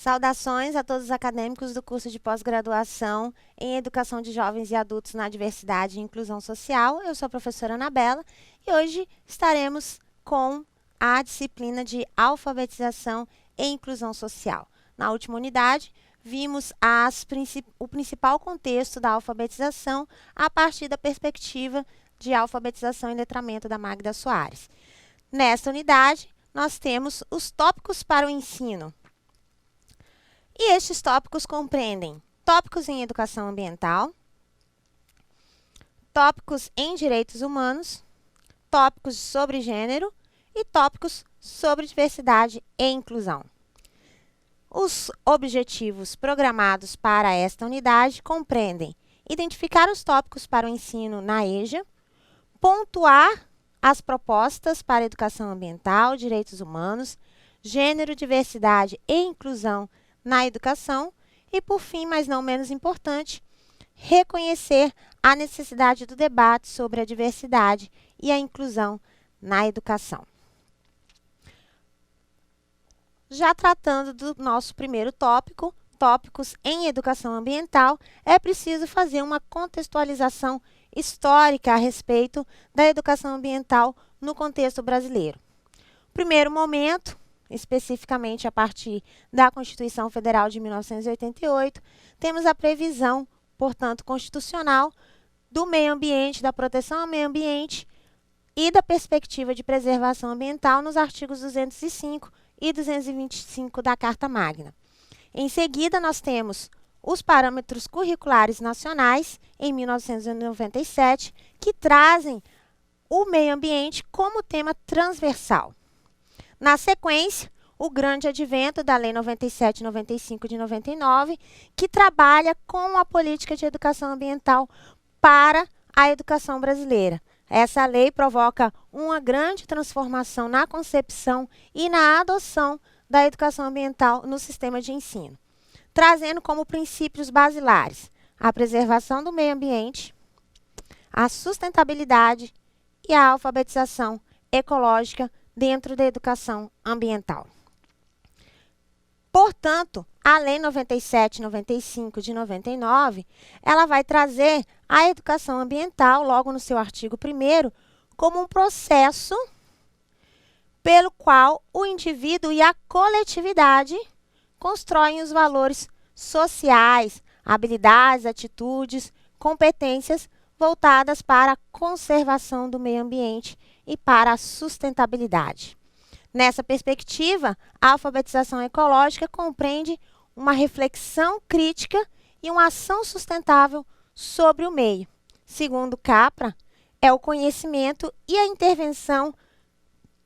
Saudações a todos os acadêmicos do curso de pós-graduação em Educação de Jovens e Adultos na Diversidade e Inclusão Social. Eu sou a professora Anabela e hoje estaremos com a disciplina de Alfabetização e Inclusão Social. Na última unidade, vimos o principal contexto da alfabetização a partir da perspectiva de alfabetização e letramento da Magda Soares. Nesta unidade, nós temos os tópicos para o ensino. E estes tópicos compreendem tópicos em educação ambiental, tópicos em direitos humanos, tópicos sobre gênero e tópicos sobre diversidade e inclusão. Os objetivos programados para esta unidade compreendem identificar os tópicos para o ensino na EJA, pontuar as propostas para educação ambiental, direitos humanos, gênero, diversidade e inclusão na educação e, por fim, mas não menos importante, reconhecer a necessidade do debate sobre a diversidade e a inclusão na educação. Já tratando do nosso primeiro tópico, tópicos em educação ambiental, é preciso fazer uma contextualização histórica a respeito da educação ambiental no contexto brasileiro. Primeiro momento, especificamente a partir da Constituição Federal de 1988, temos a previsão, portanto, constitucional do meio ambiente, da proteção ao meio ambiente e da perspectiva de preservação ambiental nos artigos 205 e 225 da Carta Magna. Em seguida, nós temos os parâmetros curriculares nacionais, em 1997, que trazem o meio ambiente como tema transversal. Na sequência, o grande advento da Lei 97/95 de 99, que trabalha com a política de educação ambiental para a educação brasileira. Essa lei provoca uma grande transformação na concepção e na adoção da educação ambiental no sistema de ensino, trazendo como princípios basilares a preservação do meio ambiente, a sustentabilidade e a alfabetização ecológica dentro da educação ambiental. Portanto, a Lei 97/95 de 99, ela vai trazer a educação ambiental, logo no seu artigo 1º, como um processo pelo qual o indivíduo e a coletividade constroem os valores sociais, habilidades, atitudes, competências voltadas para a conservação do meio ambiente e para a sustentabilidade. Nessa perspectiva, a alfabetização ecológica compreende uma reflexão crítica e uma ação sustentável sobre o meio. Segundo Capra, é o conhecimento e a intervenção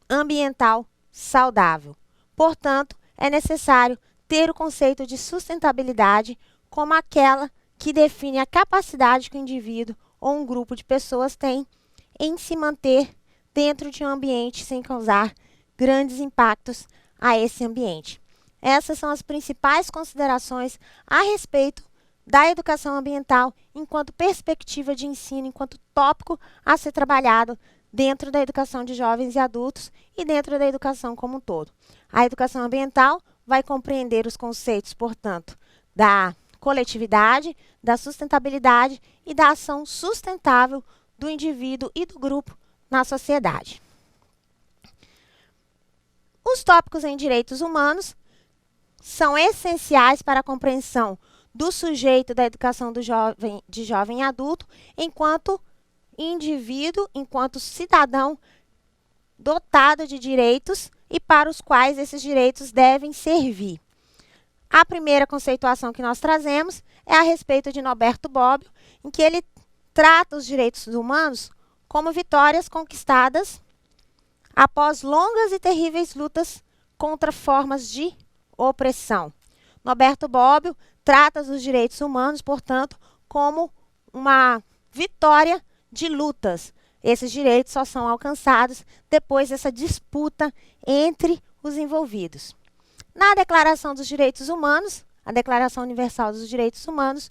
ambiental saudável. Portanto, é necessário ter o conceito de sustentabilidade como aquela que define a capacidade que o indivíduo ou um grupo de pessoas tem em se manter dentro de um ambiente sem causar grandes impactos a esse ambiente. Essas são as principais considerações a respeito da educação ambiental enquanto perspectiva de ensino, enquanto tópico a ser trabalhado dentro da educação de jovens e adultos e dentro da educação como um todo. A educação ambiental vai compreender os conceitos, portanto, da coletividade, da sustentabilidade e da ação sustentável do indivíduo e do grupo na sociedade. Os tópicos em direitos humanos são essenciais para a compreensão do sujeito da educação de jovem e adulto enquanto indivíduo, enquanto cidadão dotado de direitos e para os quais esses direitos devem servir. A primeira conceituação que nós trazemos é a respeito de Norberto Bobbio, em que ele trata os direitos humanos como vitórias conquistadas após longas e terríveis lutas contra formas de opressão. Norberto Bobbio trata os direitos humanos, portanto, como uma vitória de lutas. Esses direitos só são alcançados depois dessa disputa entre os envolvidos. Na Declaração dos Direitos Humanos, a Declaração Universal dos Direitos Humanos,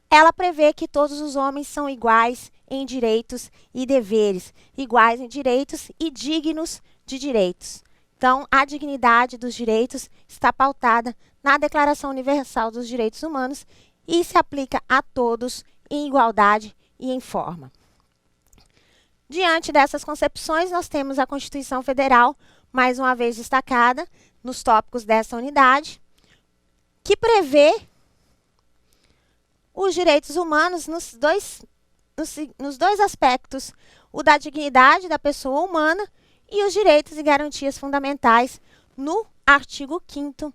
ela prevê que todos os homens são iguais em direitos e deveres, iguais em direitos e dignos de direitos. Então, a dignidade dos direitos está pautada na Declaração Universal dos Direitos Humanos e se aplica a todos em igualdade e em forma. Diante dessas concepções, nós temos a Constituição Federal, mais uma vez destacada nos tópicos dessa unidade, que prevê os direitos humanos nos dois aspectos, o da dignidade da pessoa humana e os direitos e garantias fundamentais no artigo 5º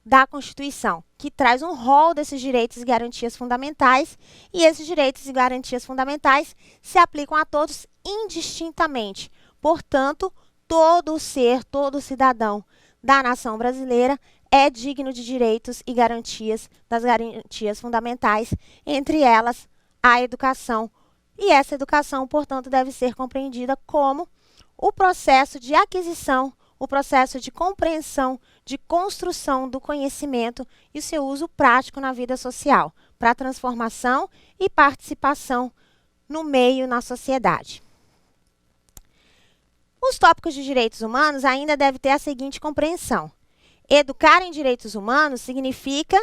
da Constituição, que traz um rol desses direitos e garantias fundamentais, e esses direitos e garantias fundamentais se aplicam a todos indistintamente. Portanto, todo ser, todo cidadão da nação brasileira é digno de direitos e garantias, das garantias fundamentais, entre elas a educação. E essa educação, portanto, deve ser compreendida como o processo de aquisição, o processo de compreensão, de construção do conhecimento e seu uso prático na vida social, para transformação e participação no meio, na sociedade. Os tópicos de direitos humanos ainda devem ter a seguinte compreensão. Educar em direitos humanos significa,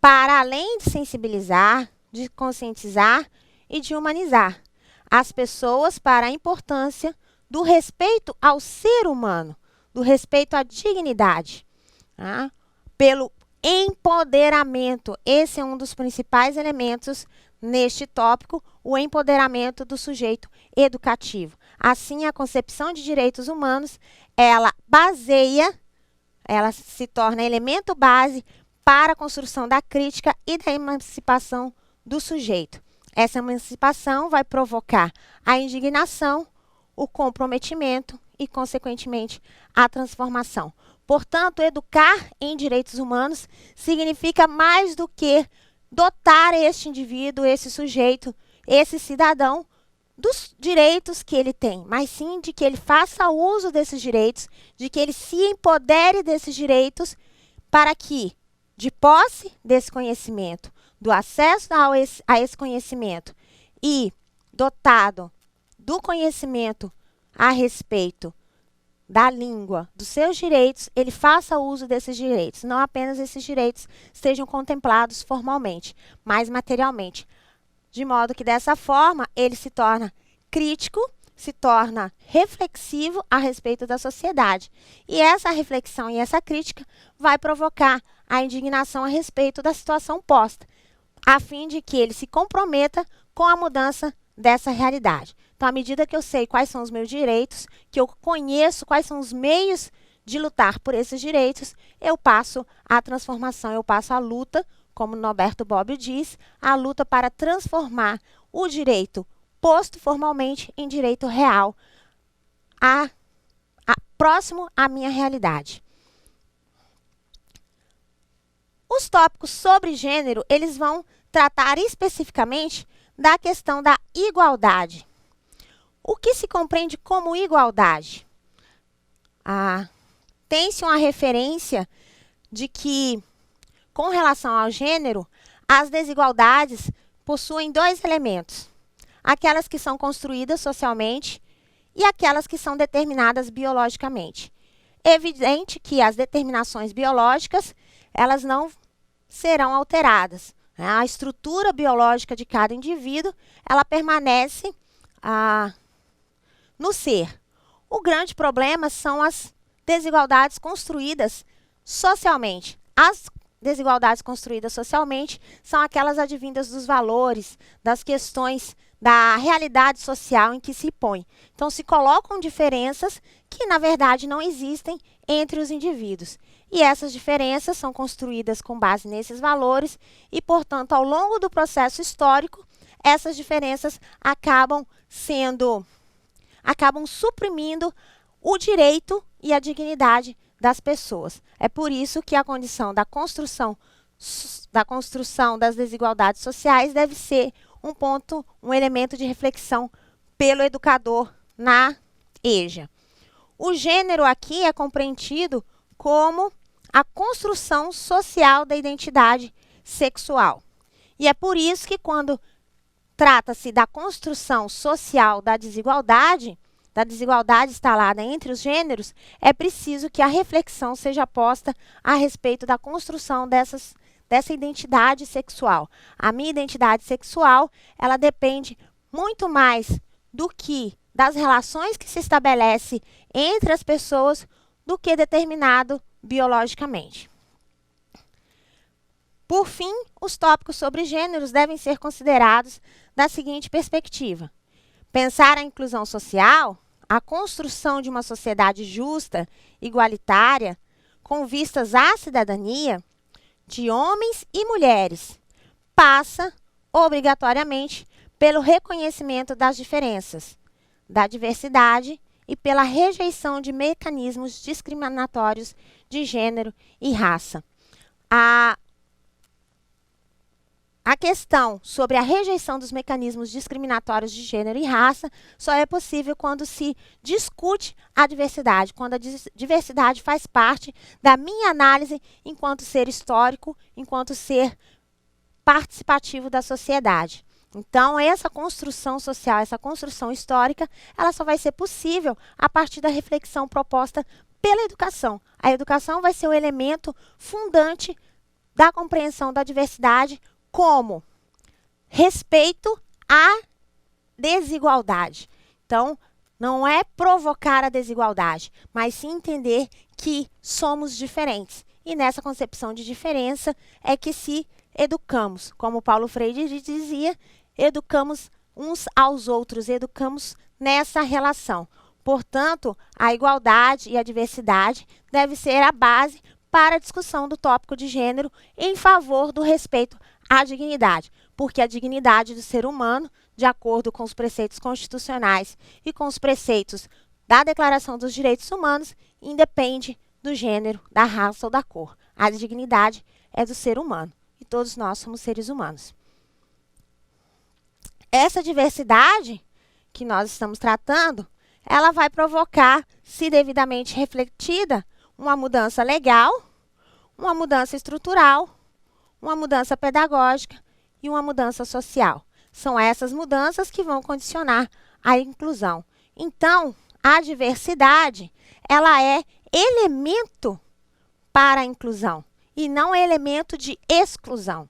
para além de sensibilizar, de conscientizar e de humanizar as pessoas para a importância do respeito ao ser humano, do respeito à dignidade, tá? Pelo empoderamento. Esse é um dos principais elementos neste tópico, o empoderamento do sujeito educativo. Assim, a concepção de direitos humanos, ela se torna elemento base para a construção da crítica e da emancipação do sujeito. Essa emancipação vai provocar a indignação, o comprometimento e, consequentemente, a transformação. Portanto, educar em direitos humanos significa mais do que dotar este indivíduo, esse sujeito, esse cidadão, dos direitos que ele tem, mas sim de que ele faça uso desses direitos, de que ele se empodere desses direitos para que, de posse desse conhecimento, do acesso a esse conhecimento e dotado do conhecimento a respeito da língua, dos seus direitos, ele faça uso desses direitos. Não apenas esses direitos sejam contemplados formalmente, mas materialmente. De modo que, dessa forma, ele se torna crítico, se torna reflexivo a respeito da sociedade. E essa reflexão e essa crítica vai provocar a indignação a respeito da situação posta, a fim de que ele se comprometa com a mudança dessa realidade. Então, à medida que eu sei quais são os meus direitos, que eu conheço quais são os meios de lutar por esses direitos, eu passo à transformação, eu passo à luta, como Norberto Bobbio diz, a luta para transformar o direito posto formalmente em direito real, próximo à minha realidade. Os tópicos sobre gênero, eles vão tratar especificamente da questão da igualdade. O que se compreende como igualdade? Tem-se uma referência de que, com relação ao gênero, as desigualdades possuem dois elementos. Aquelas que são construídas socialmente e aquelas que são determinadas biologicamente. É evidente que as determinações biológicas, elas não serão alteradas. A estrutura biológica de cada indivíduo, ela permanece no ser. O grande problema são as desigualdades construídas socialmente. As desigualdades construídas socialmente são aquelas advindas dos valores, das questões da realidade social em que se põe. Então, se colocam diferenças que, na verdade, não existem entre os indivíduos. E essas diferenças são construídas com base nesses valores e, portanto, ao longo do processo histórico, essas diferenças acabam suprimindo o direito e a dignidade das pessoas. É por isso que a condição da construção das desigualdades sociais deve ser um elemento de reflexão pelo educador na EJA. O gênero aqui é compreendido como a construção social da identidade sexual. E é por isso que, quando trata-se da construção social da desigualdade, da desigualdade instalada entre os gêneros, é preciso que a reflexão seja posta a respeito da construção dessa identidade sexual. A minha identidade sexual, ela depende muito mais das relações que se estabelece entre as pessoas do que determinado biologicamente. Por fim, os tópicos sobre gêneros devem ser considerados da seguinte perspectiva: pensar a inclusão social, a construção de uma sociedade justa, igualitária, com vistas à cidadania de homens e mulheres, passa, obrigatoriamente, pelo reconhecimento das diferenças, da diversidade e pela rejeição de mecanismos discriminatórios de gênero e raça. A questão sobre a rejeição dos mecanismos discriminatórios de gênero e raça só é possível quando se discute a diversidade, quando a diversidade faz parte da minha análise enquanto ser histórico, enquanto ser participativo da sociedade. Então, essa construção social, essa construção histórica, ela só vai ser possível a partir da reflexão proposta pela educação. A educação vai ser o elemento fundante da compreensão da diversidade como respeito à desigualdade. Então, não é provocar a desigualdade, mas sim entender que somos diferentes. E nessa concepção de diferença é que se educamos. Como Paulo Freire dizia, educamos uns aos outros, educamos nessa relação. Portanto, a igualdade e a diversidade deve ser a base para a discussão do tópico de gênero em favor do respeito à dignidade, porque a dignidade do ser humano, de acordo com os preceitos constitucionais e com os preceitos da Declaração dos Direitos Humanos, independe do gênero, da raça ou da cor. A dignidade é do ser humano e todos nós somos seres humanos. Essa diversidade que nós estamos tratando, ela vai provocar, se devidamente refletida, uma mudança legal, uma mudança estrutural, uma mudança pedagógica e uma mudança social. São essas mudanças que vão condicionar a inclusão. Então, a diversidade, ela é elemento para a inclusão e não elemento de exclusão.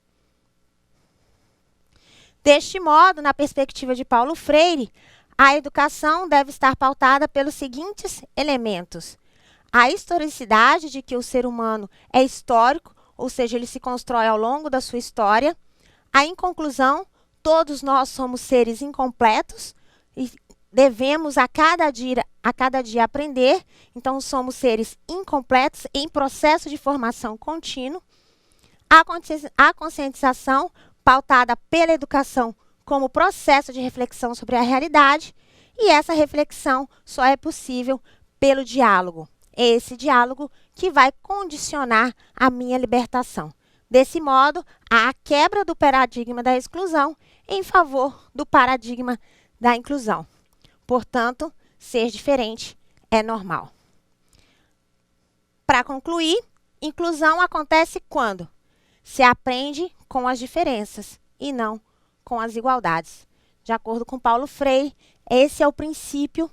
Deste modo, na perspectiva de Paulo Freire, a educação deve estar pautada pelos seguintes elementos: a historicidade de que o ser humano é histórico, ou seja, ele se constrói ao longo da sua história. A inconclusão, todos nós somos seres incompletos e devemos a cada dia aprender, então somos seres incompletos em processo de formação contínuo. A conscientização, pautada pela educação como processo de reflexão sobre a realidade, e essa reflexão só é possível pelo diálogo. É esse diálogo que vai condicionar a minha libertação. Desse modo, há a quebra do paradigma da exclusão em favor do paradigma da inclusão. Portanto, ser diferente é normal. Para concluir, inclusão acontece quando se aprende com as diferenças e não com as igualdades. De acordo com Paulo Freire, esse é o princípio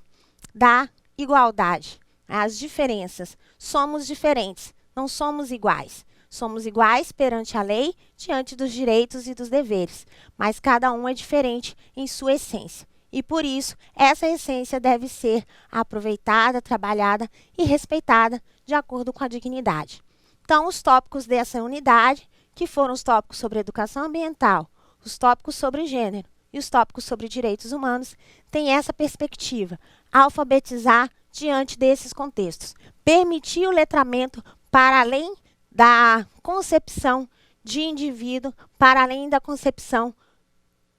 da igualdade. As diferenças. Somos diferentes, não somos iguais. Somos iguais perante a lei, diante dos direitos e dos deveres, mas cada um é diferente em sua essência. E por isso, essa essência deve ser aproveitada, trabalhada e respeitada de acordo com a dignidade. Então, os tópicos dessa unidade, que foram os tópicos sobre educação ambiental, os tópicos sobre gênero e os tópicos sobre direitos humanos, têm essa perspectiva: alfabetizar diante desses contextos, permitir o letramento para além da concepção de indivíduo, para além da concepção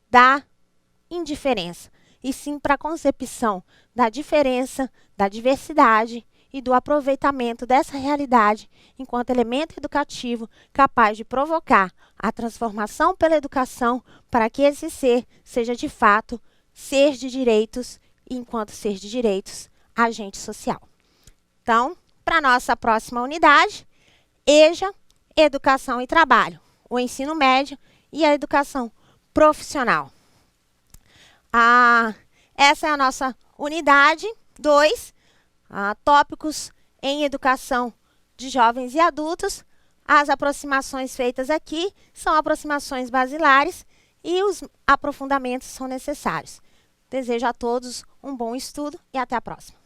da indiferença, e sim para a concepção da diferença, da diversidade e do aproveitamento dessa realidade enquanto elemento educativo capaz de provocar a transformação pela educação para que esse ser seja de fato ser de direitos e, enquanto ser de direitos, agente social. Então, para a nossa próxima unidade, EJA, Educação e Trabalho, o ensino médio e a educação profissional. Essa é a nossa Unidade 2, tópicos em educação de jovens e adultos. As aproximações feitas aqui são aproximações basilares e os aprofundamentos são necessários. Desejo a todos um bom estudo e até a próxima.